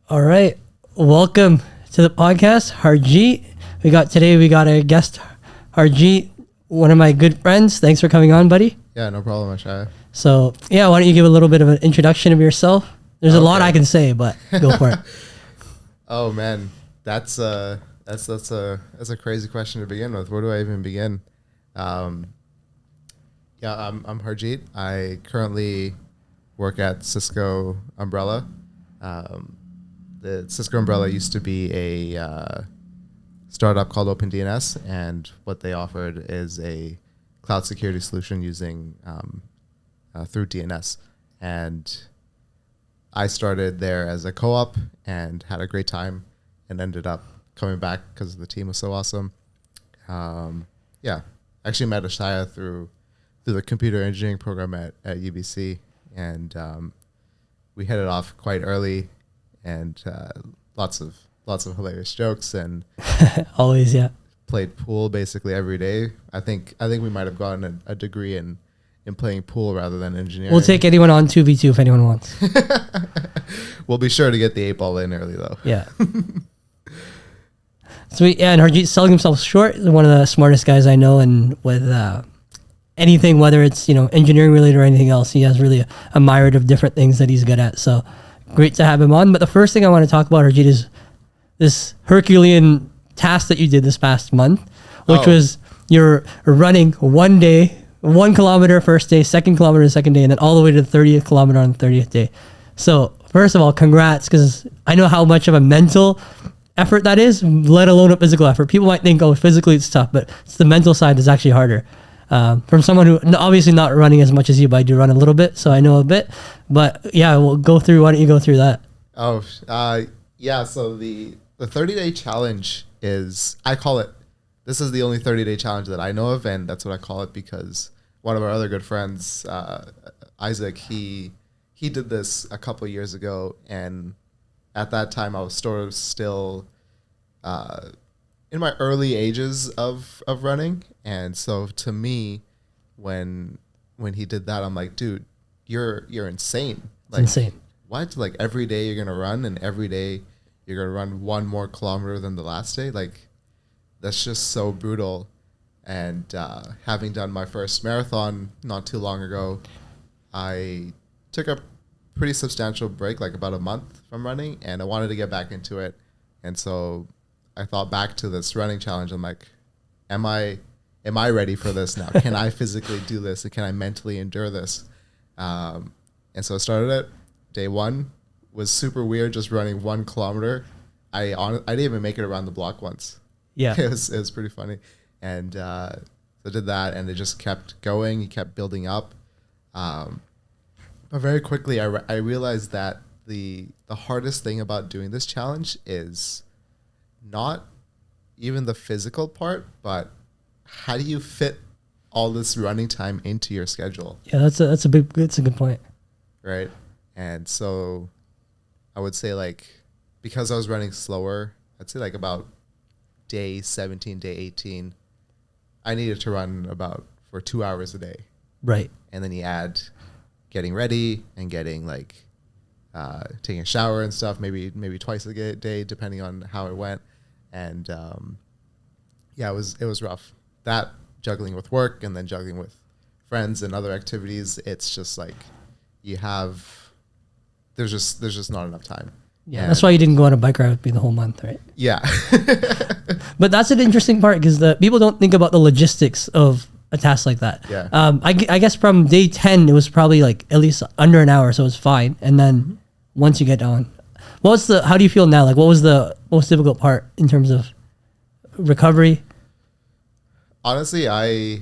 All right. Welcome to the podcast, Harjeet. We got a guest, Harjeet, one of my good friends. Thanks for coming on, buddy. Yeah, no problem, Ashaya. So, yeah, why don't you give a little bit of an introduction of yourself? There's a lot I can say, but go for it. Oh man, that's a crazy question to begin with. Where do I even begin? I'm Harjeet. I currently work at Cisco Umbrella. The Cisco Umbrella used to be a startup called OpenDNS, and what they offered is a cloud security solution using through DNS. And I started there as a co-op and had a great time, and ended up coming back because the team was so awesome. Actually met Ashaya through the computer engineering program at UBC, and we hit it off quite early, and lots of hilarious jokes, and Always, yeah. played pool basically every day. I think we might have gotten a degree in playing pool rather than engineering. We'll take anyone on 2v2 if anyone wants. We'll be sure to get the 8-ball in early though. Yeah. Sweet. Yeah, and Harjeet's selling himself short. He's one of the smartest guys I know, and with anything, whether it's engineering related or anything else, he has really a myriad of different things that he's good at. So great to have him on. But the first thing I want to talk about, Harjeet, is this Herculean task that you did this past month, which was you're running 1 day, 1 kilometer first day, 2nd kilometer the second day, and then all the way to the 30th kilometer on the 30th day. So first of all, congrats, because I know how much of a mental effort that is, let alone a physical effort. People might think, physically it's tough, but it's the mental side that's actually harder. From someone who obviously not running as much as you, but I do run a little bit, so I know a bit. But yeah, we'll go through. Why don't you go through that? So the 30-day challenge is, I call it, this is the only 30-day challenge that I know of, and that's what I call it because one of our other good friends, Isaac, he did this a couple years ago, and at that time I was sort of still in my early ages of running, and so to me, when he did that, I'm like, dude, you're insane. Like, Insane. What? Like every day you're gonna run, and every day you're gonna run 1 more kilometer than the last day? Like, that's just so brutal. And having done my first marathon not too long ago, I took a pretty substantial break, like about a month from running, and I wanted to get back into it. And so I thought back to this running challenge. I'm like, am I ready for this now? Can I physically do this? And can I mentally endure this? And so I started it. Day 1 was super weird, just running 1 kilometer. I didn't even make it around the block once. Yeah. It was pretty funny. And so I did that, and it just kept going. It kept building up. But very quickly, I realized that the hardest thing about doing this challenge is not even the physical part, but how do you fit all this running time into your schedule? Yeah, that's a good point. Right. And so I would say, like, because I was running slower, I'd say like about day 17, day 18, I needed to run for 2 hours a day. Right. And then you add getting ready and getting taking a shower and stuff, maybe twice a day, depending on how it went. And it was rough. That juggling with work and then juggling with friends and other activities, it's just like there's just not enough time. Yeah, and that's why you didn't go on a bike ride with me the whole month, right? Yeah. But that's an interesting part, because the people don't think about the logistics of a task like that. Yeah. I guess from day 10, it was probably like at least under an hour, so it was fine. And then once you get on, how do you feel now? Like, what was the most difficult part in terms of recovery? Honestly, I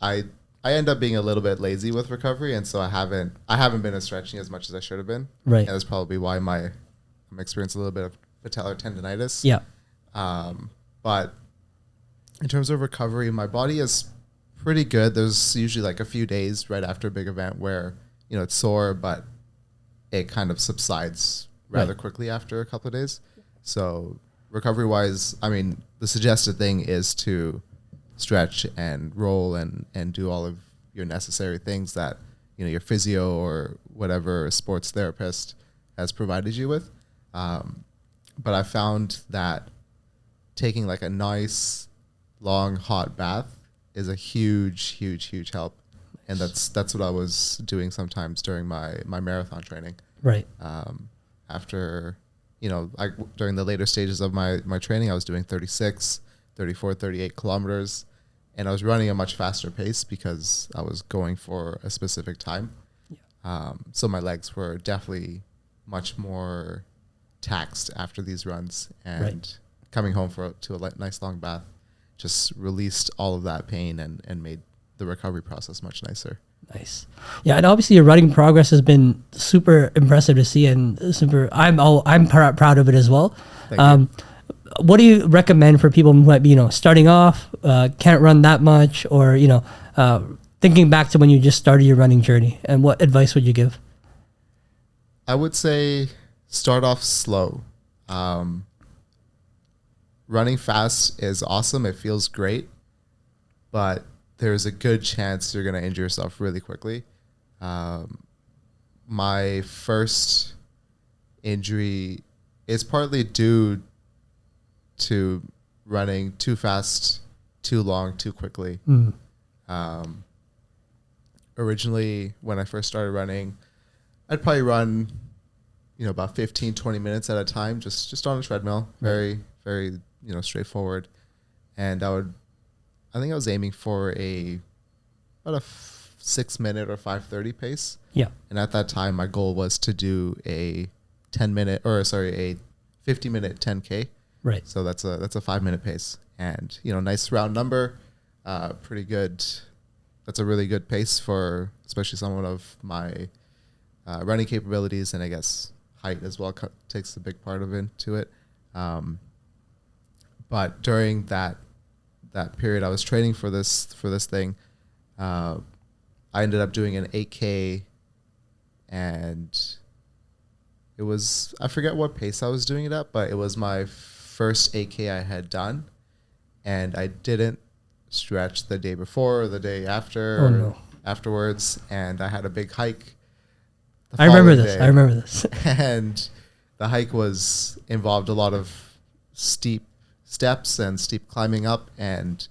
end up being a little bit lazy with recovery, and so I haven't been stretching as much as I should have been. Right. And that's probably why I'm experiencing a little bit of patellar tendonitis. Yeah. But in terms of recovery, my body is pretty good. There's usually like a few days right after a big event where, it's sore, but it kind of subsides rather quickly after a couple of days. So recovery wise, I mean, the suggested thing is to stretch and roll and do all of your necessary things that, your physio or whatever sports therapist has provided you with. But I found that taking like a nice long hot bath is a huge help. And that's what I was doing sometimes during my marathon training. Right. After, during the later stages of my training, I was doing 36, 34, 38 kilometers, and I was running a much faster pace because I was going for a specific time. Yeah. So my legs were definitely much more taxed after these runs, and coming home to a nice long bath just released all of that pain and made the recovery process much nicer. Nice. Yeah, and obviously your running progress has been super impressive to see, and I'm proud of it as well. Thank you. What do you recommend for people who might be, starting off, can't run that much, or, thinking back to when you just started your running journey, and what advice would you give? I would say start off slow. Running fast is awesome. It feels great, but there's a good chance you're going to injure yourself really quickly. My first injury is partly due to running too fast, too long, too quickly. Originally, when I first started running, I'd probably run, about 15, 20 minutes at a time, just on a treadmill, very, very, straightforward. And I think I was aiming for about a 6 minute or 5:30 pace. Yeah. And at that time, my goal was to do a 50-minute 10K. Right. So that's a 5-minute pace, and nice round number, pretty good. That's a really good pace for especially someone of my running capabilities, and I guess height as well takes a big part of it. But during that period, I was training for this thing. I ended up doing an 8K, and it was, I forget what pace I was doing it at, but it was my first 8K I had done, and I didn't stretch the day before or the day after afterwards, and I had a big hike. I remember this. And the hike involved a lot of steep steps and steep climbing up, and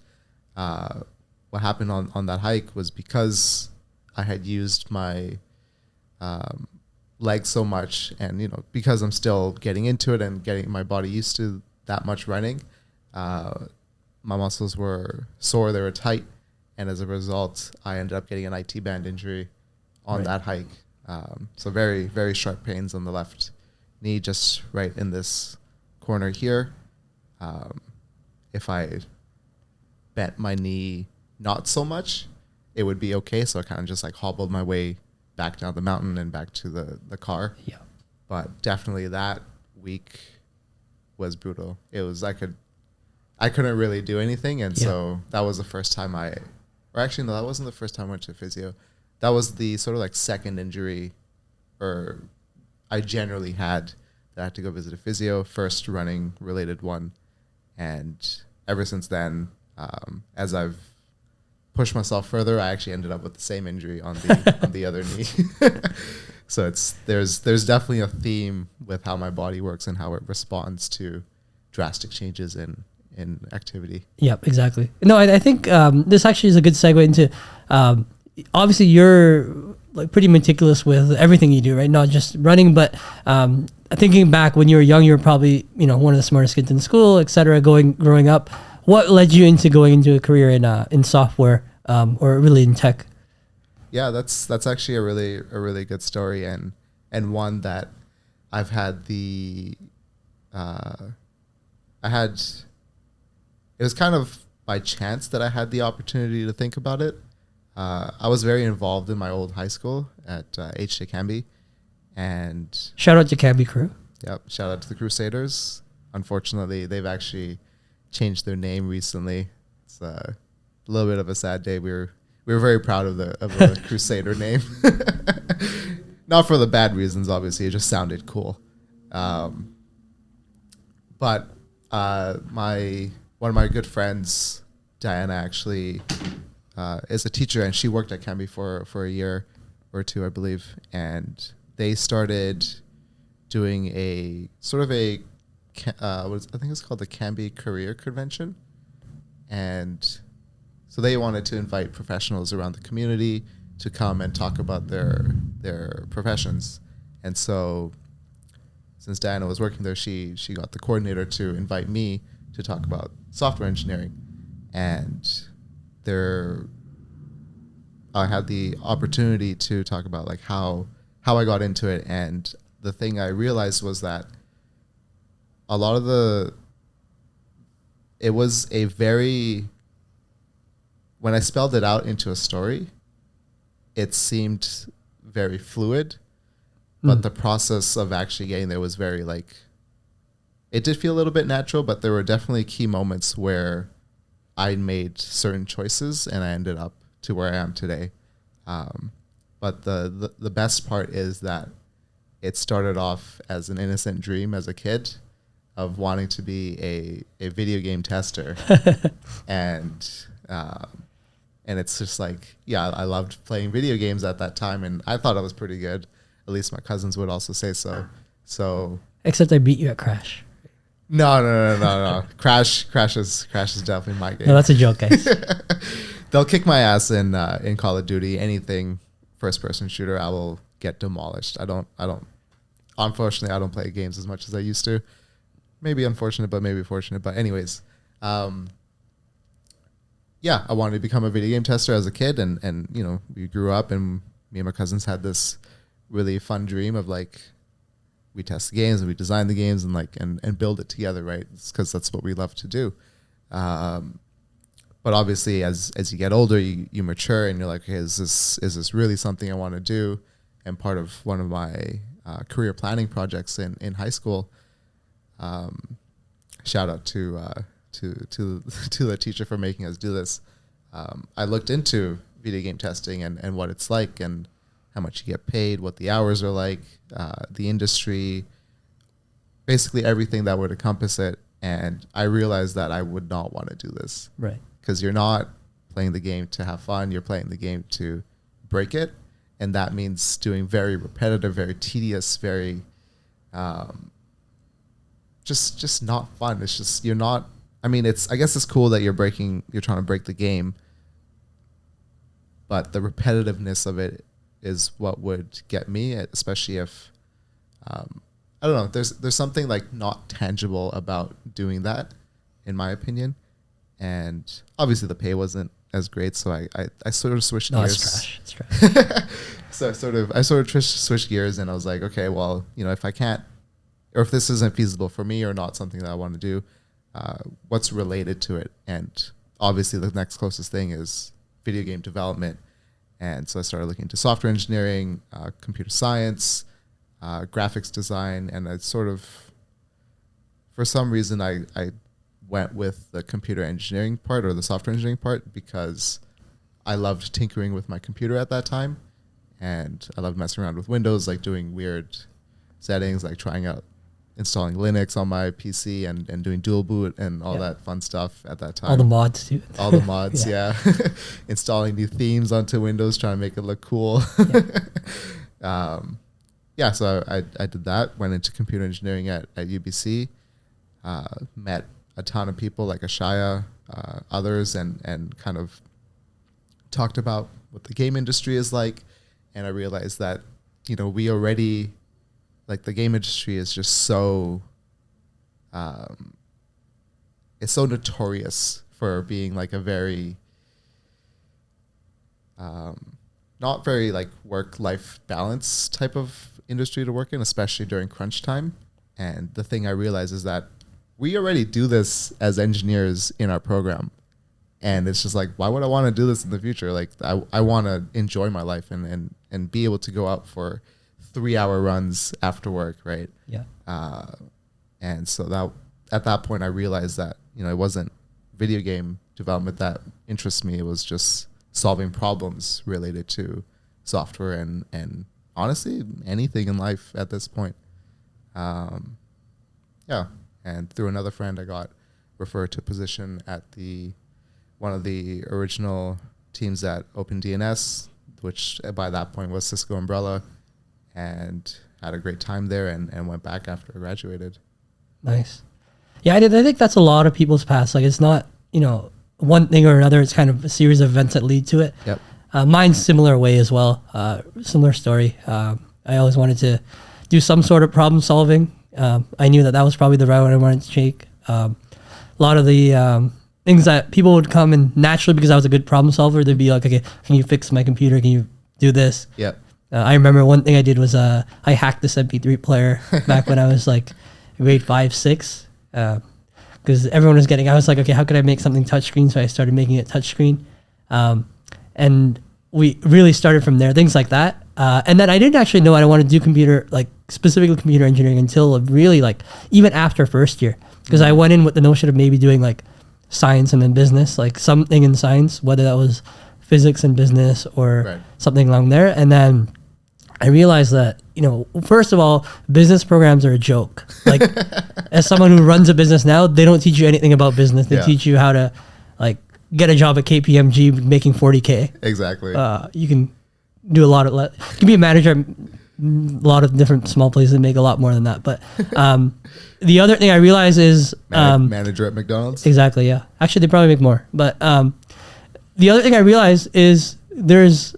what happened on that hike was because I had used my legs so much, and because I'm still getting into it and getting my body used to that much running, my muscles were sore, they were tight, and as a result, I ended up getting an IT band injury on that hike. So very, very sharp pains on the left knee, just right in this corner here. If I bent my knee not so much, it would be okay. So I kind of just like hobbled my way back down the mountain and back to the car. Yeah. But definitely that week was brutal. It was, I couldn't really do anything. And so that was the first time that wasn't the first time I went to physio. That was the sort of like second injury I generally had that I had to go visit a physio, first running related one. And ever since then, as I've pushed myself further, I actually ended up with the same injury on the other knee. So there's definitely a theme with how my body works and how it responds to drastic changes in activity. Yep, exactly. No, I think this actually is a good segue into, obviously you're like pretty meticulous with everything you do, right? Not just running, but thinking back when you were young, you were probably, one of the smartest kids in school, et cetera, growing up. What led you into going into a career in software or really in tech? Yeah, that's actually a really good story, and one that I've had it was kind of by chance that I had the opportunity to think about it. I was very involved in my old high school at HJ Canby, and shout out to Canby crew. Yep, shout out to the Crusaders. Unfortunately, they've actually changed their name recently. It's a little bit of a sad day. We were very proud of the Crusader name, not for the bad reasons. Obviously, it just sounded cool. But one of my good friends, Diana, actually is a teacher, and she worked at Canby for a year or two, I believe. And they started doing a sort of a I think it's called the Canby Career Convention, and so they wanted to invite professionals around the community to come and talk about their professions. And so since Diana was working there, she got the coordinator to invite me to talk about software engineering. And there I had the opportunity to talk about like how I got into it. And the thing I realized was that a lot of it was a very, when I spelled it out into a story, it seemed very fluid, but the process of actually getting there was very like, it did feel a little bit natural, but there were definitely key moments where I made certain choices and I ended up to where I am today. But the best part is that it started off as an innocent dream as a kid of wanting to be a video game tester. and it's just like, yeah, I loved playing video games at that time, and I thought I was pretty good. At least my cousins would also say so. So Except I beat you at Crash. no. Crash is definitely my game. No, that's a joke, guys. They'll kick my ass in Call of Duty. Anything first person shooter, I will get demolished. I don't. Unfortunately, I don't play games as much as I used to. Maybe unfortunate, but maybe fortunate. But anyways, yeah, I wanted to become a video game tester as a kid, and you know, we grew up, and me and my cousins had this really fun dream of like, we test the games and we design the games and like and build it together, right? Because that's what we love to do. But obviously, as you get older, you mature, and you're like, okay, is this really something I want to do? And part of one of my career planning projects in high school, shout out to the teacher for making us do this. I looked into video game testing and what it's like and how much you get paid, what the hours are like, the industry, basically everything that would encompass it. And I realized that I would not want to do this. Right. Because you're not playing the game to have fun. You're playing the game to break it. And that means doing very repetitive, very tedious, very just not fun. It's just, you're not, I mean, I guess it's cool that you're trying to break the game, but the repetitiveness of it is what would get me, especially if, I don't know, there's something like not tangible about doing that, in my opinion. And obviously the pay wasn't as great, so I sort of switched gears. It's trash. So I sort of switched gears, and I was like, okay, well, you know, if I can't, or if this isn't feasible for me or not something that I want to do, what's related to it? And obviously the next closest thing is video game development. And so I started looking into software engineering, computer science, graphics design, and I sort of, for some reason, I went with the computer engineering part or the software engineering part because I loved tinkering with my computer at that time, and I loved messing around with Windows, like doing weird settings, like trying out installing Linux on my PC and doing dual boot and all that fun stuff at that time. All the mods too. All the mods, yeah. Installing new themes onto Windows, trying to make it look cool. So I did that, went into computer engineering at UBC, met a ton of people like Ashaya, others, and kind of talked about what the game industry is like. And I realized that, you know, we already, like, the game industry is just so, it's so notorious for being like a very, not very like work-life balance type of industry to work in, especially during crunch time. And the thing I realized is that we already do this as engineers in our program. And it's just like, why would I want to do this in the future? Like, I want to enjoy my life and be able to go out for 3-hour runs after work, right? Yeah. And so that at that point, I realized that, you know, it wasn't video game development that interests me. It was just solving problems related to software and honestly, anything in life at this point. And through another friend, I got referred to a position at one of the original teams at OpenDNS, which by that point was Cisco Umbrella. And had a great time there and went back after I graduated. Nice. Yeah, I think that's a lot of people's past. Like, it's not, one thing or another. It's kind of a series of events that lead to it. Yep. Mine's similar way as well. Similar story. I always wanted to do some sort of problem solving. I knew that was probably the route I wanted to take. A lot of the things that people would come and naturally, because I was a good problem solver, they'd be like, okay, can you fix my computer? Can you do this? Yep. I remember one thing I did was I hacked this MP3 player back when I was like grade 5, 6. Because everyone was I was like, okay, how could I make something touchscreen? So I started making it touchscreen. And we really started from there, things like that. And then I didn't actually know I wanted to do specifically computer engineering until really even after first year. Because I went in with the notion of maybe doing science and then business, something in science, whether that was physics and business or something along there. And then I realized that, first of all, business programs are a joke. As someone who runs a business now, they don't teach you anything about business. They teach you how to get a job at KPMG making 40K. Exactly. You can do you can be a manager at a lot of different small places and make a lot more than that. But the other thing I realized is manager at McDonald's. Exactly. Yeah. Actually, they probably make more. But the other thing I realized is there's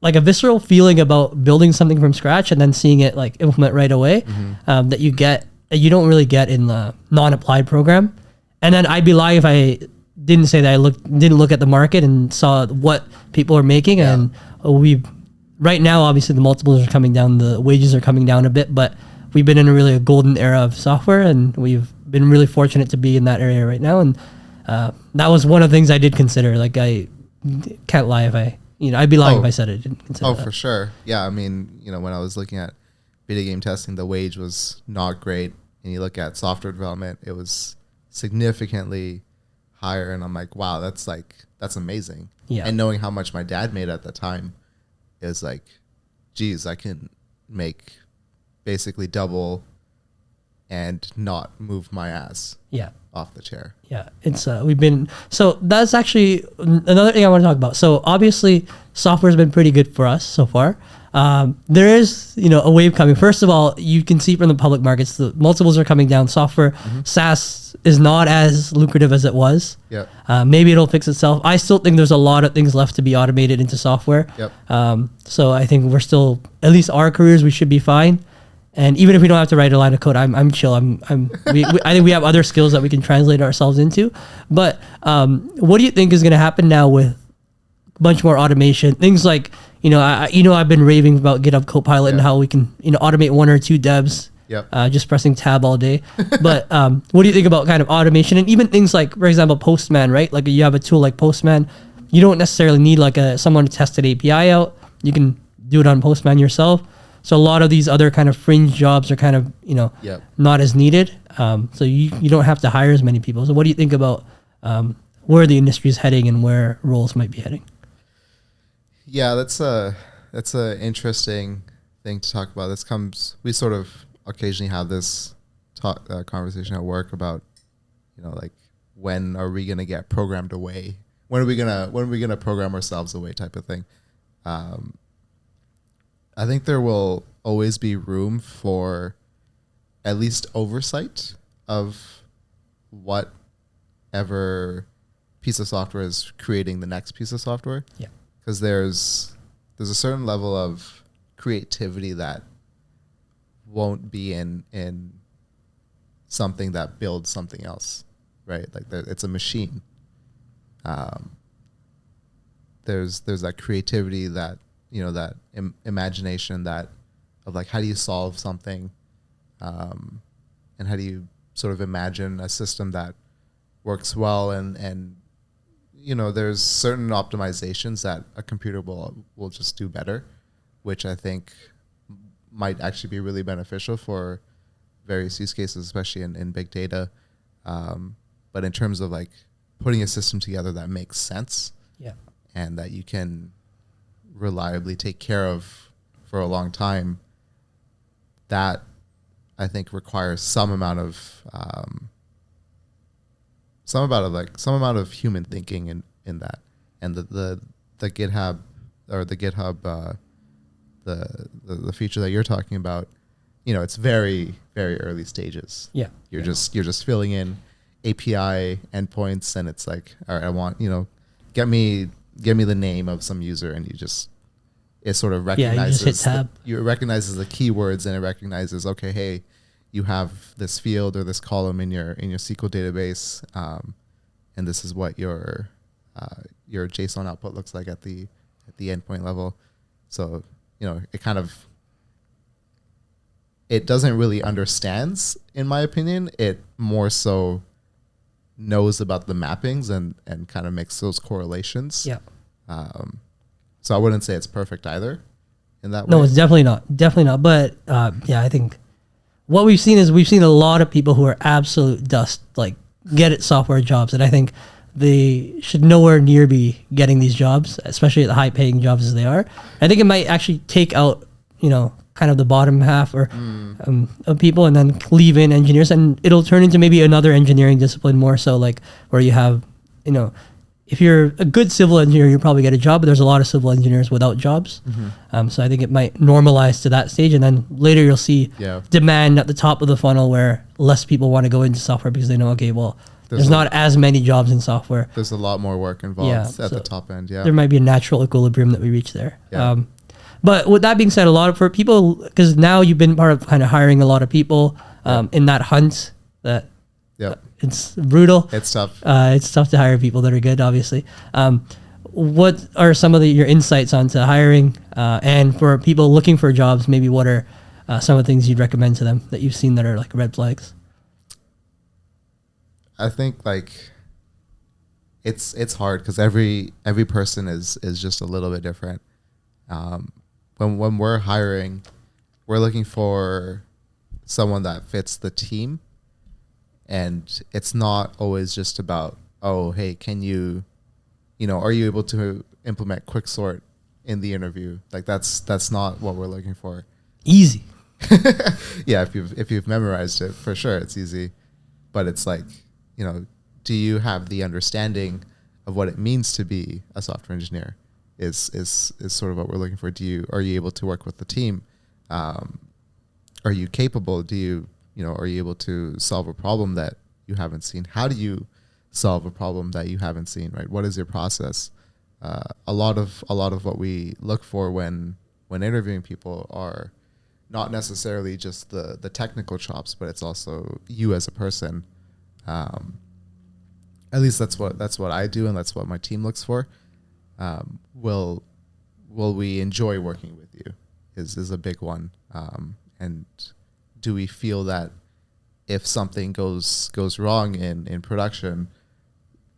a visceral feeling about building something from scratch and then seeing it implement right away that you don't really get in the non-applied program. And then I'd be lying if I didn't say that I didn't look at the market and saw what people are making. Yeah. And right now, obviously the multiples are coming down, the wages are coming down a bit, but we've been in a golden era of software, and we've been really fortunate to be in that area right now. And that was one of the things I did consider. I can't lie if I'd be lying if I said I didn't consider that. For sure. Yeah, I mean, when I was looking at video game testing, the wage was not great. And you look at software development, it was significantly higher. And I'm like, wow, that's amazing. Yeah. And knowing how much my dad made at the time is geez, I can make basically double and not move my ass off the chair. Yeah, it's so that's actually another thing I want to talk about. So obviously software's been pretty good for us so far. There is a wave coming. First of all, you can see from the public markets the multiples are coming down. Software SaaS is not as lucrative as it was. Yeah. Maybe it'll fix itself. I still think there's a lot of things left to be automated into software. Yep. So I think we're still, at least our careers, we should be fine. And even if we don't have to write a line of code, I'm chill. I think we have other skills that we can translate ourselves into. But what do you think is going to happen now with a bunch more automation? Things like, I've been raving about GitHub Copilot and how we can, automate one or two devs. Yep. Just pressing tab all day. But what do you think about kind of automation and even things like, for example, Postman, right? You have a tool like Postman. You don't necessarily need someone to test an API out. You can do it on Postman yourself. So a lot of these other kind of fringe jobs are kind of, not as needed. So you don't have to hire as many people. So what do you think about where the industry is heading and where roles might be heading? Yeah, that's a interesting thing to talk about. We sort of occasionally have this conversation at work about, when are we going to get programmed away? When are we gonna program ourselves away type of thing? I think there will always be room for at least oversight of whatever piece of software is creating the next piece of software. Yeah. Because there's a certain level of creativity that won't be in something that builds something else, right? It's a machine. There's that creativity that that imagination that of how do you solve something, and how do you sort of imagine a system that works well, and there's certain optimizations that a computer will just do better, which I think might actually be really beneficial for various use cases, especially in big data. But in terms of putting a system together that makes sense, and that you can reliably take care of for a long time, that I think requires some amount of human thinking in that. And the GitHub or the GitHub the feature that you're talking about, it's very, very early stages. Yeah. You're just filling in API endpoints, and it's like, all right, I want, get me the name of some user, and it sort of recognizes, you just hit tab. It recognizes the keywords, and it recognizes, okay, hey, you have this field or this column in your SQL database, and this is what your JSON output looks like at the endpoint level. So it doesn't really understands, in my opinion. It more so knows about the mappings and kind of makes those correlations. Yeah. So I wouldn't say it's perfect either in that way. No, it's definitely not. But I think what we've seen a lot of people who are absolute dust, like get it software jobs. And I think they should nowhere near be getting these jobs, especially at the high paying jobs as they are. I think it might actually take out, kind of the bottom half or of people, and then leave in engineers, and it'll turn into maybe another engineering discipline more so, like where you have, if you're a good civil engineer, you probably get a job, but there's a lot of civil engineers without jobs. So I think it might normalize to that stage, and then later you'll see demand at the top of the funnel where less people want to go into software because they know, okay, well, there's not as many jobs in software. There's a lot more work involved at the top end. Yeah, there might be a natural equilibrium that we reach there. Yeah. But with that being said, a lot of for people, because now you've been part of kind of hiring a lot of people in that hunt, that it's brutal. It's tough. It's tough to hire people that are good, obviously. What are some of your insights onto hiring, and for people looking for jobs, maybe what are some of the things you'd recommend to them that you've seen that are like red flags? I think like it's hard because every person is just a little bit different. When we're hiring, we're looking for someone that fits the team, and it's not always just about, oh, hey, can you, are you able to implement quicksort in the interview? Like that's not what we're looking for. Easy. Yeah, if you've memorized it, for sure it's easy, but it's like, do you have the understanding of what it means to be a software engineer? Is sort of what we're looking for. Are you able to work with the team? Are you capable? Are you able to solve a problem that you haven't seen? How do you solve a problem that you haven't seen? Right? What is your process? A lot of what we look for when interviewing people are not necessarily just the technical chops, but it's also you as a person. At least that's what I do, and that's what my team looks for. Will we enjoy working with you is a big one. And do we feel that if something goes wrong in production,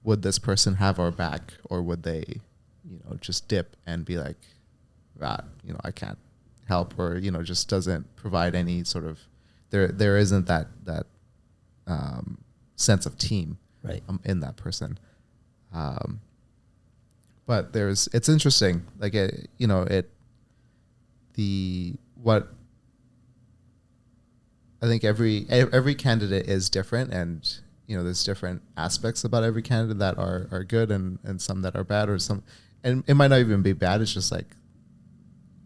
would this person have our back, or would they, just dip and be like, I can't help, or, just doesn't provide any sort of, there isn't that sense of team right in that person. But it's interesting, like I think every candidate is different, and there's different aspects about every candidate that are good, and some that are bad, or some, and it might not even be bad. It's just like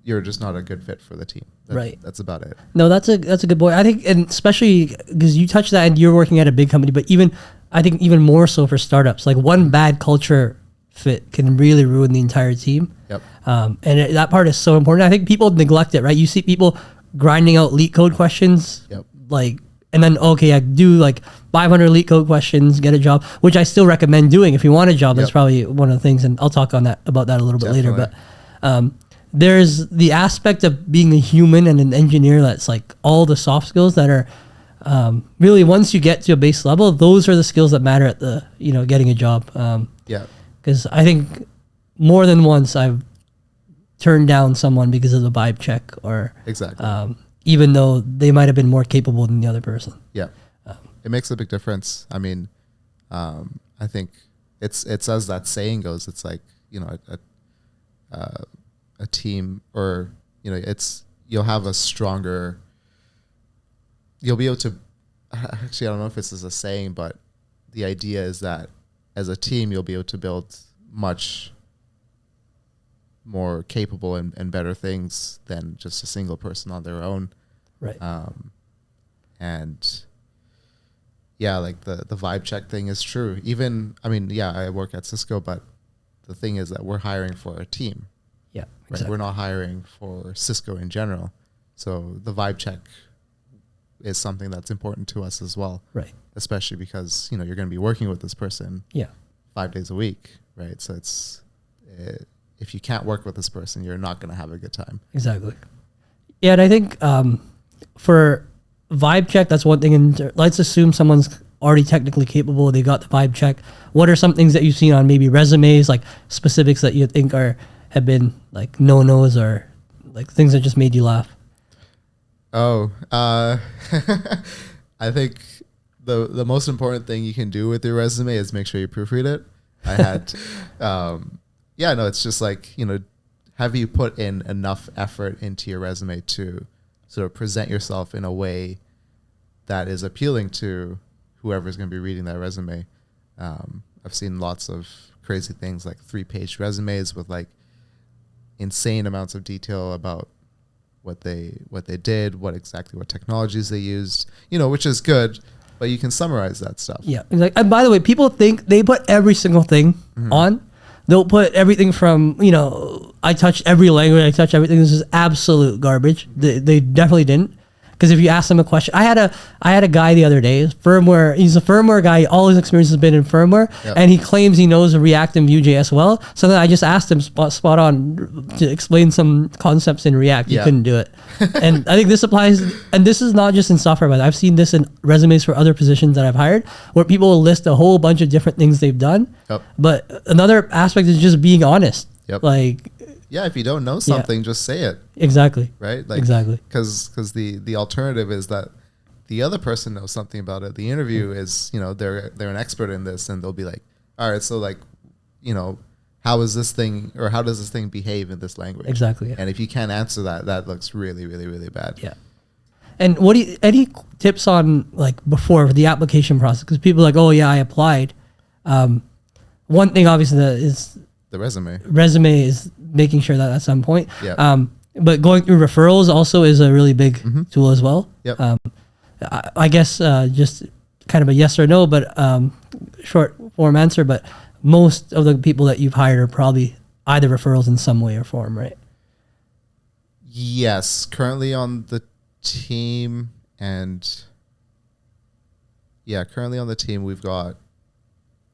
you're just not a good fit for the team. Right. That's about it. No, that's a good point. I think, and especially because you touched that, and you're working at a big company, but I think even more so for startups, like one bad culture fit can really ruin the entire team. Yep. That part is so important. I think people neglect it, right? You see people grinding out leak code questions, Yep. And then, okay, I do like 500 leak code questions, get a job, which I still recommend doing. If you want a job, that's probably one of the things, and I'll talk about that a little bit later. But there's the aspect of being a human and an engineer that's like all the soft skills that are really, once you get to a base level, those are the skills that matter at the, getting a job. Because I think more than once I've turned down someone because of the vibe check, or exactly. Even though they might have been more capable than the other person. Yeah, it makes a big difference. I mean, I think it's as that saying goes. It's like a team, or you'll have a stronger. You'll be able to. Actually, I don't know if this is a saying, but the idea is that as a team, you'll be able to build much more capable and better things than just a single person on their own. Right. And yeah, like the vibe check thing is true. Even, I mean, yeah, I work at Cisco, but the thing is that we're hiring for a team. Yeah. Right? Exactly. We're not hiring for Cisco in general. So the vibe check is something that's important to us as well. Right. Especially because, you know, you're going to be working with this person Yeah. 5 days a week, right? So it's, if you can't work with this person, you're not going to have a good time. Exactly. Yeah, and I think for vibe check, that's one thing. And let's assume someone's already technically capable. They got the vibe check. What are some things that you've seen on maybe resumes, like specifics that you think have been like no-nos or like things that just made you laugh? Oh, I think the most important thing you can do with your resume is make sure you proofread it. I had, yeah, no, it's just like, you know, have you put in enough effort into your resume to sort of present yourself in a way that is appealing to whoever's going to be reading that resume. I've seen lots of crazy things like 3-page resumes with like insane amounts of detail about what they did, what technologies they used, you know, which is good, but you can summarize that stuff. Yeah. Like, and by the way, people think they put every single thing on. They'll put everything from, you know, I touched every language, I touched everything. This is absolute garbage. They definitely didn't. Because if you ask them a question, I had a guy the other day, firmware. He's a firmware guy. All his experience has been in firmware, and he claims he knows React and Vue.js well. So then I just asked him spot on to explain some concepts in React. He couldn't do it, and I think this applies. And this is not just in software, but I've seen this in resumes for other positions that I've hired, where people will list a whole bunch of different things they've done. But another aspect is just being honest. Like, yeah, if you don't know something, just say it. Exactly. Right? Like, exactly. Because the alternative is that the other person knows something about it. The interview is, you know, they're an expert in this, and they'll be like, all right, so like, you know, how does this thing behave in this language? Exactly. Yeah. And if you can't answer that, that looks really, really, really bad. Yeah. And any tips on like before the application process? Because people are like, oh yeah, I applied. One thing obviously that is the resume is making sure that at some point. Yeah. But going through referrals also is a really big tool as well. Yep. I guess just kind of a yes or no, but short form answer. But most of the people that you've hired are probably either referrals in some way or form, right? Yes. Currently on the team, we've got,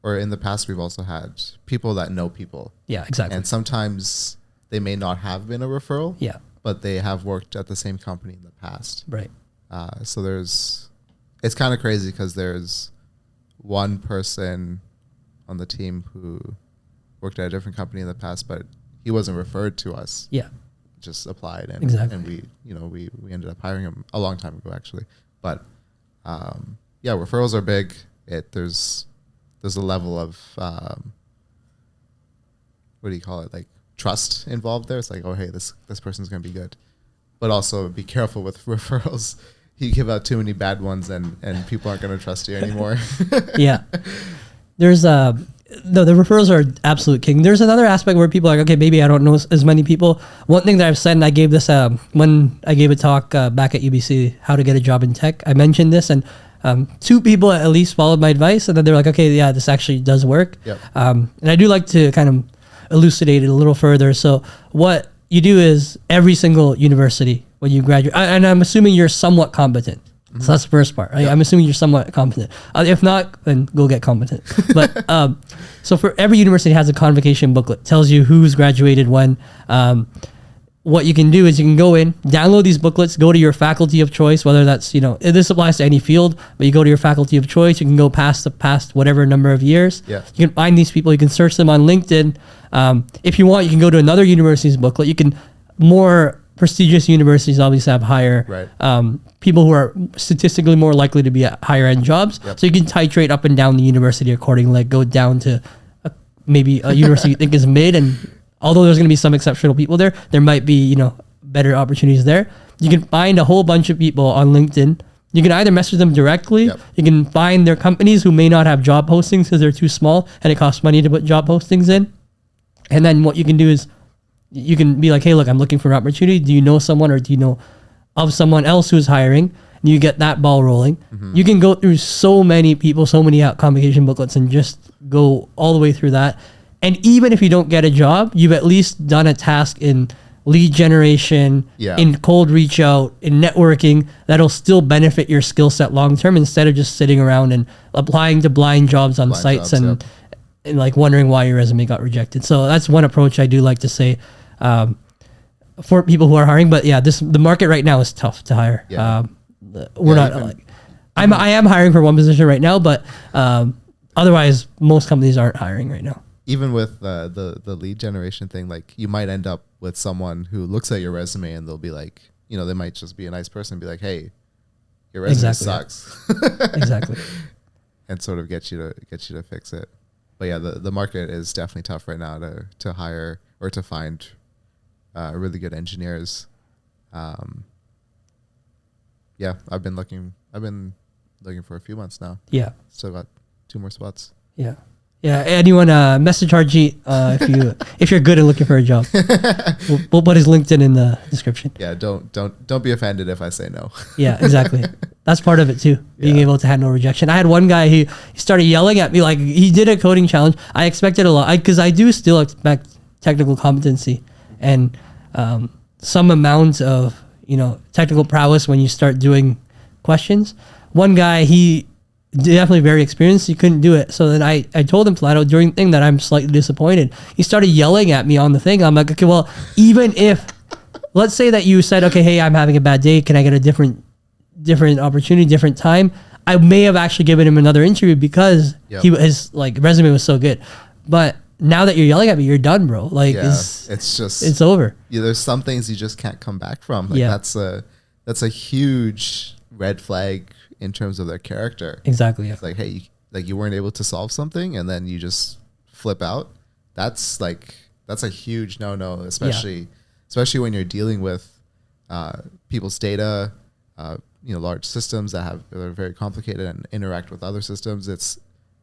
or in the past, we've also had people that know people. Yeah, exactly. And sometimes they may not have been a referral. Yeah. But they have worked at the same company in the past. Right. So it's kind of crazy because there's one person on the team who worked at a different company in the past, but he wasn't referred to us. Yeah. Just applied and we ended up hiring him a long time ago actually. But yeah, referrals are big. There's a level of what do you call it? Like trust involved there. It's like, oh hey, this person's gonna be good. But also be careful with referrals. You give out too many bad ones and people aren't gonna trust you anymore. Yeah. There's no, the referrals are absolute king. There's another aspect where people are like, okay, maybe I don't know as many people. One thing that I've said, and I gave this when I gave a talk back at UBC, how to get a job in tech. I mentioned this, and 2 people at least followed my advice, and then they're like, okay, yeah, this actually does work. Yep. And I do like to kind of elucidate it a little further. So what you do is every single university when you graduate, and I'm assuming you're somewhat competent. So that's the first part, right? Yep. I'm assuming you're somewhat competent. If not, then go get competent. But so for every university has a convocation booklet, tells you who's graduated when. What you can do is you can go in, download these booklets, go to your faculty of choice, whether that's, you know, this applies to any field, but you go to your faculty of choice, you can go past whatever number of years. Yeah. You can find these people, you can search them on LinkedIn. If you want, you can go to another university's booklet. You can, more prestigious universities obviously have higher people who are statistically more likely to be at higher end jobs. Yep. So you can titrate up and down the university accordingly, like go down to maybe a university you think is mid, and although there's going to be some exceptional people there might be, you know, better opportunities there. You can find a whole bunch of people on LinkedIn. You can either message them directly. Yep. You can find their companies who may not have job postings because they're too small and it costs money to put job postings in. And then what you can do is you can be like, hey, look, I'm looking for an opportunity. Do you know someone, or do you know of someone else who's hiring? And you get that ball rolling. You can go through so many people, so many convocation booklets, and just go all the way through that. And even if you don't get a job, you've at least done a task in lead generation, in cold reach out, in networking, that'll still benefit your skill set long term, instead of just sitting around and applying to blind jobs on sites and like wondering why your resume got rejected. So that's one approach I do like to say for people who are hiring. But yeah, the market right now is tough to hire. We're not like I am hiring for one position right now, but otherwise most companies aren't hiring right now. Even with the lead generation thing, like you might end up with someone who looks at your resume and they'll be like, you know, they might just be a nice person and be like, hey, your resume sucks. Exactly. And sort of get you to fix it. But yeah, the market is definitely tough right now to hire or to find really good engineers. Yeah, I've been looking for a few months now. Yeah. Still got 2 more spots. Yeah. Yeah. Anyone message Harjeet if you're good at looking for a job. We'll put his LinkedIn in the description. Yeah, don't be offended if I say no. Yeah, exactly. That's part of it too. Being able to handle rejection. I had one guy, he started yelling at me, like he did a coding challenge. I expected a lot because I do still expect technical competency and some amount of, you know, technical prowess when you start doing questions. One guy, he definitely very experienced, he couldn't do it. So then I told him flat out during the thing that I'm slightly disappointed. He started yelling at me on the thing. I'm like, okay, well, even if, let's say that you said, okay, hey, I'm having a bad day, can I get a different opportunity, different time? I may have actually given him another interview because his like resume was so good. But now that you're yelling at me, you're done, bro. Like it's over. Yeah, there's some things you just can't come back from. Like that's a huge red flag in terms of their character. Exactly. Yeah. It's like, hey, you weren't able to solve something and then you just flip out. That's a huge no-no, especially when you're dealing with people's data, large systems that are very complicated and interact with other systems.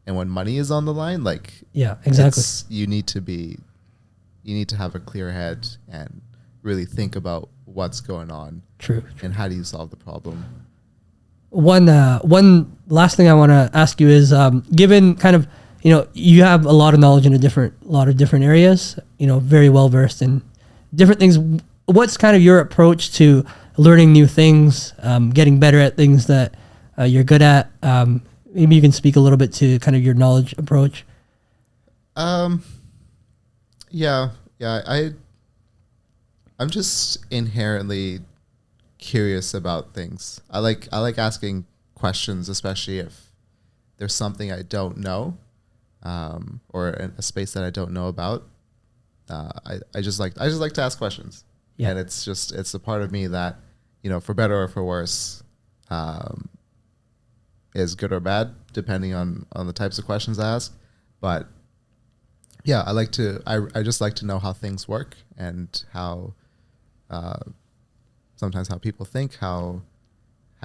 And when money is on the line, like exactly, you need to have a clear head and really think about what's going on. True. And how do you solve the problem? One last thing I want to ask you is, given kind of, you know, you have a lot of knowledge in a lot of different areas, you know, very well versed in different things. What's kind of your approach to learning new things, getting better at things that you're good at? Maybe you can speak a little bit to kind of your knowledge approach. I'm just inherently curious about things. I like asking questions, especially if there's something I don't know, or a space that I don't know about. I just like to ask questions, and it's a part of me that, you know, for better or for worse, is good or bad depending on the types of questions I ask. But yeah, I just like to know how things work and how sometimes how people think, how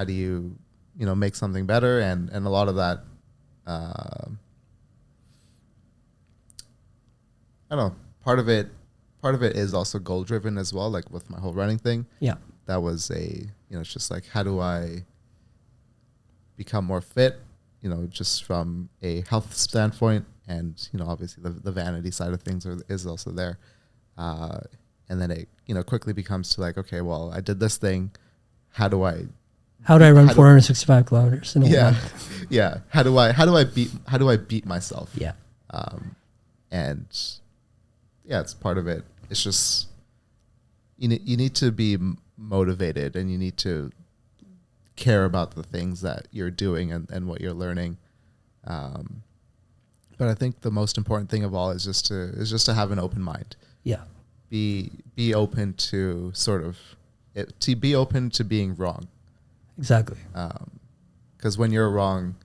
do you make something better, and a lot of that I don't know, part of it is also goal driven as well, like with my whole running thing. Yeah. That was it's just like, how do I become more fit, just from a health standpoint, and obviously the vanity side of things is also there, and then it quickly becomes to like, okay, well, I did this thing, how do I run 465 kilometers in a month? Yeah, how do I beat myself? Yeah. And yeah, it's part of it. It's just you need to be motivated, and you need to care about the things that you're doing and what you're learning. But I think the most important thing of all is just to have an open mind. Yeah. Be open to be open to being wrong. Exactly. Because when you're wrong,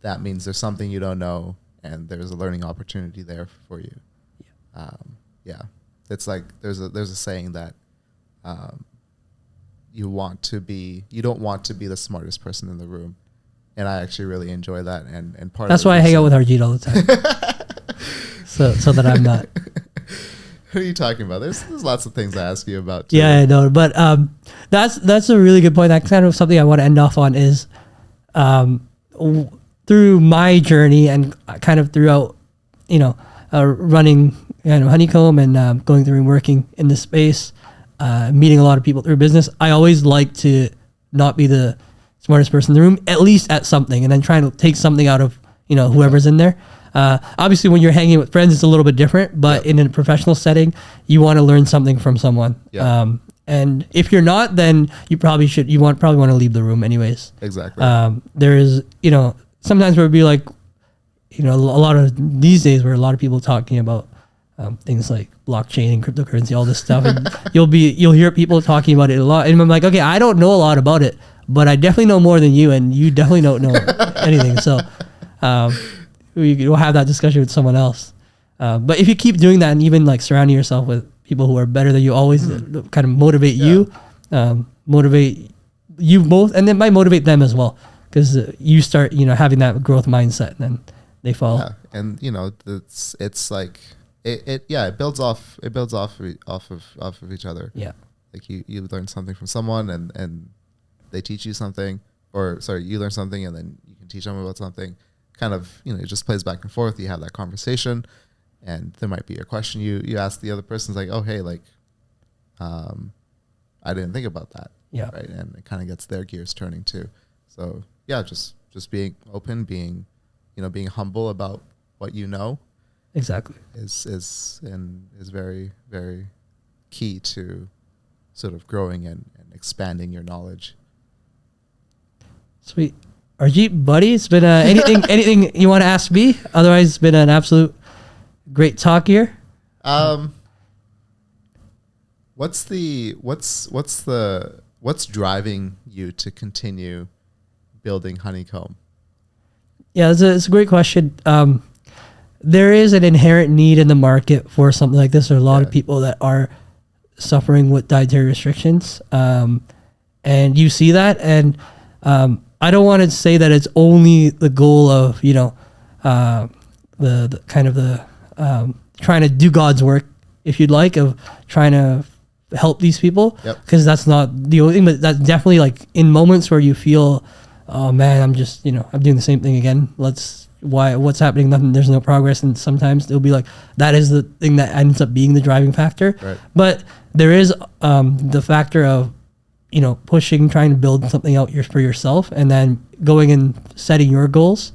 that means there's something you don't know, and there's a learning opportunity there for you. Yeah. It's like there's a saying that you don't want to be the smartest person in the room, and I actually really enjoy that. And part that's of why I hang out with Harjeet all the time, so that I'm not. What are you talking about? There's lots of things I ask you about too. Yeah, I know. But that's a really good point. That's kind of something I want to end off on is through my journey and kind of throughout, running Honeycomb and going through and working in this space, meeting a lot of people through business, I always like to not be the smartest person in the room, at least at something, and then trying to take something out of, whoever's in there. Obviously, when you're hanging with friends, it's a little bit different, but in a professional setting, you want to learn something from someone. And if you're not, then you probably want to leave the room anyways. Exactly. There is, sometimes where it'd be like, a lot of these days where a lot of people talking about things like blockchain and cryptocurrency, all this stuff, and you'll hear people talking about it a lot, and I'm like, okay, I don't know a lot about it, but I definitely know more than you, and you definitely don't know anything. So we'll have that discussion with someone else. But if you keep doing that and even like surrounding yourself with people who are better than you, always kind of motivate you both, and it might motivate them as well, because you start having that growth mindset, and then they follow. Yeah, and it's like it builds off of each other. Yeah, like you learn something from someone, and they teach you something, or sorry, you learn something, and then you can teach them about something. Kind of, it just plays back and forth. You have that conversation, and there might be a question you ask the other person's like, oh, hey, like, I didn't think about that. Yeah. Right. And it kind of gets their gears turning too. So yeah, just being open, being humble about what you know. Exactly. Is very, very key to sort of growing and expanding your knowledge. Sweet. Harjeet, buddy, it's been anything you want to ask me? Otherwise, it's been an absolute great talk here. What's driving you to continue building Honeycomb? Yeah, it's a great question. There is an inherent need in the market for something like this. There are a lot of people that are suffering with dietary restrictions, and you see that, and I don't want to say that it's only the goal of the kind of the trying to do God's work, if you'd like, of trying to help these people, because that's not the only thing, but that's definitely like in moments where you feel, oh man, I'm just I'm doing the same thing again. What's happening? Nothing. There's no progress, and sometimes it'll be like that is the thing that ends up being the driving factor. Right. But there is the factor of pushing, trying to build something out for yourself, and then going and setting your goals.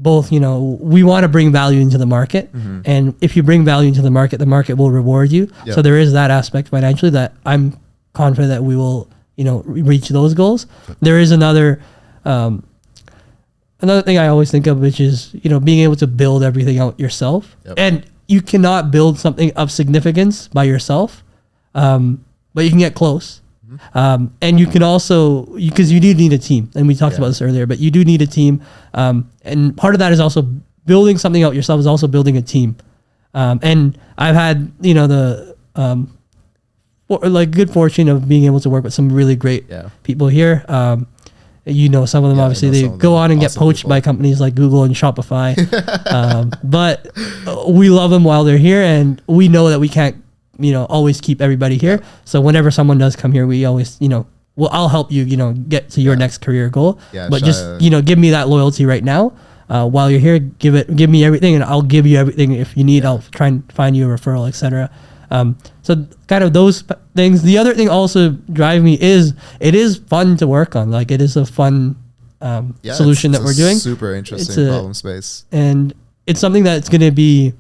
Both, we want to bring value into the market, and if you bring value into the market will reward you. Yep. So there is that aspect financially that I'm confident that we will, reach those goals. There is another thing I always think of, which is, being able to build everything out yourself. Yep. And you cannot build something of significance by yourself, but you can get close. And you can also, because you do need a team, and we talked about this earlier, but you do need a team. And part of that is also building something out yourself, is also building a team. And I've had, the good fortune of being able to work with some really great people here. Some of them, obviously, they go on and get poached by companies like Google and Shopify. But we love them while they're here, and we know that we can't always keep everybody here. So whenever someone does come here, we always, I'll help you, get to your next career goal. Yeah, but just, give me that loyalty right now. While you're here, give me everything, and I'll give you everything. If you need, I'll try and find you a referral, etc. So kind of those things. The other thing also driving me is it is fun to work on. Like, it is a fun solution that we're doing. Super interesting problem space. And it's something that's going to be,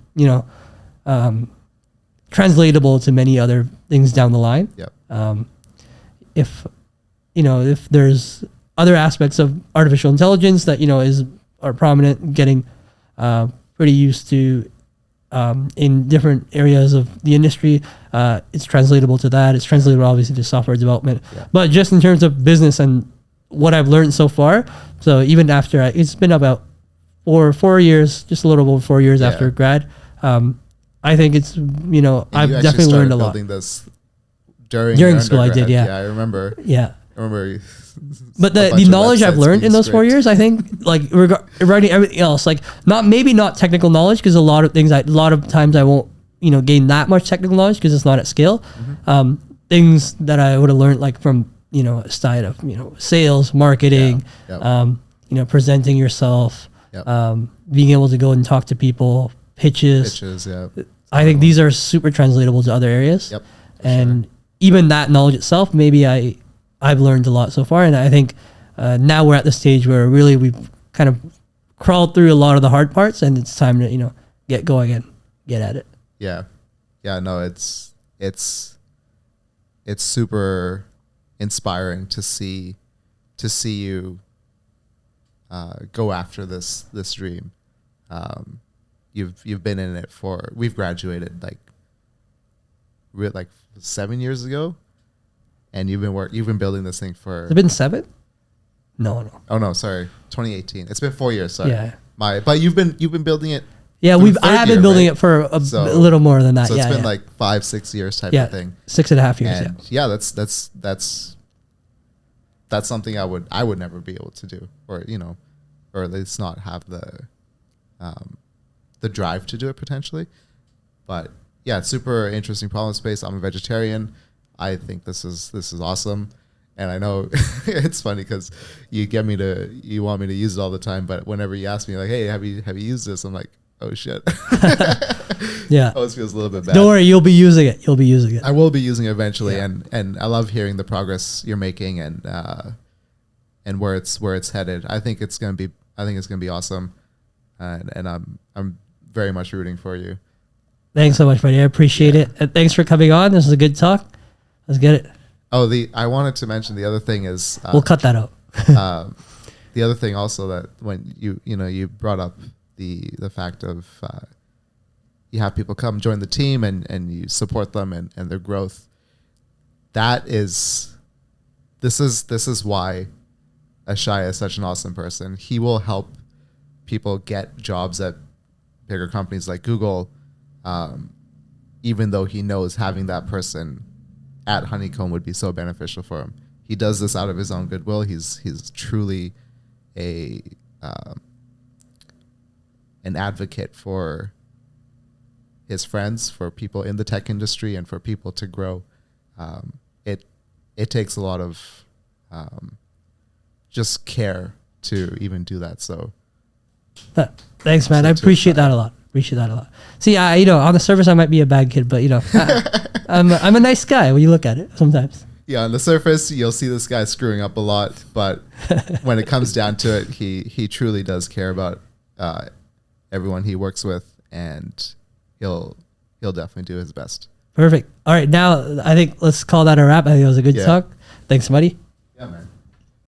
translatable to many other things down the line. Yep. If there's other aspects of artificial intelligence that are prominent, getting pretty used to in different areas of the industry, it's translatable to that. It's translatable obviously to software development. Yeah. But just in terms of business and what I've learned so far, so even after it's been about 4 years, just a little over 4 years after grad. I think it's, I've definitely learned a lot. Building this during school, I did, yeah, I remember. Yeah. I remember. But the knowledge I've learned in those 4 years, I think, like regarding everything else, like not technical knowledge, because a lot of times I won't gain that much technical knowledge because it's not at scale. Things that I would have learned like from, a side of, sales, marketing, presenting yourself, being able to go and talk to people, pitches. I think these are super translatable to other areas. And even that knowledge itself, maybe I've learned a lot so far. And I think now we're at the stage where really we've kind of crawled through a lot of the hard parts, and it's time to, get going and get at it. Yeah. No, it's super inspiring to see you go after this dream. You've been in it we've graduated like 7 years ago, and you've been building this thing for. Has it been 7? No. Oh no, sorry, 2018. It's been 4 years. Sorry. Yeah. But you've been building it. Yeah, I have been building it for a little more than that. So it's been like 5-6 years type of thing. 6.5 years. And that's something I would never be able to do, or or at least not have the drive to do it potentially. But yeah, it's super interesting problem space. I'm a vegetarian. I think this is awesome. And I know it's funny because you want me to use it all the time, but whenever you ask me like, hey, have you used this? I'm like, oh shit. Yeah. Always feels a little bit bad. Don't worry, you'll be using it. I will be using it eventually, and I love hearing the progress you're making and where it's headed. I think it's gonna be awesome. And I'm very much rooting for you. Thanks so much, buddy. I appreciate it. And thanks for coming on. This was a good talk. Let's get it. Oh, I wanted to mention the other thing is we'll cut that out. The other thing also that when you brought up the fact of you have people come join the team and you support them and their growth. This is why Ashaya is such an awesome person. He will help people get jobs at bigger companies like Google, even though he knows having that person at Honeycomb would be so beneficial for him. He does this out of his own goodwill. He's truly an advocate for his friends, for people in the tech industry, and for people to grow. It takes a lot of just care to even do that. So, thanks, man. I appreciate that a lot. See, on the surface, I might be a bad kid, but I'm a nice guy when you look at it sometimes. Yeah, on the surface, you'll see this guy screwing up a lot, but when it comes down to it, he truly does care about everyone he works with, and he'll definitely do his best. Perfect. All right, now I think let's call that a wrap. I think it was a good talk. Thanks, buddy.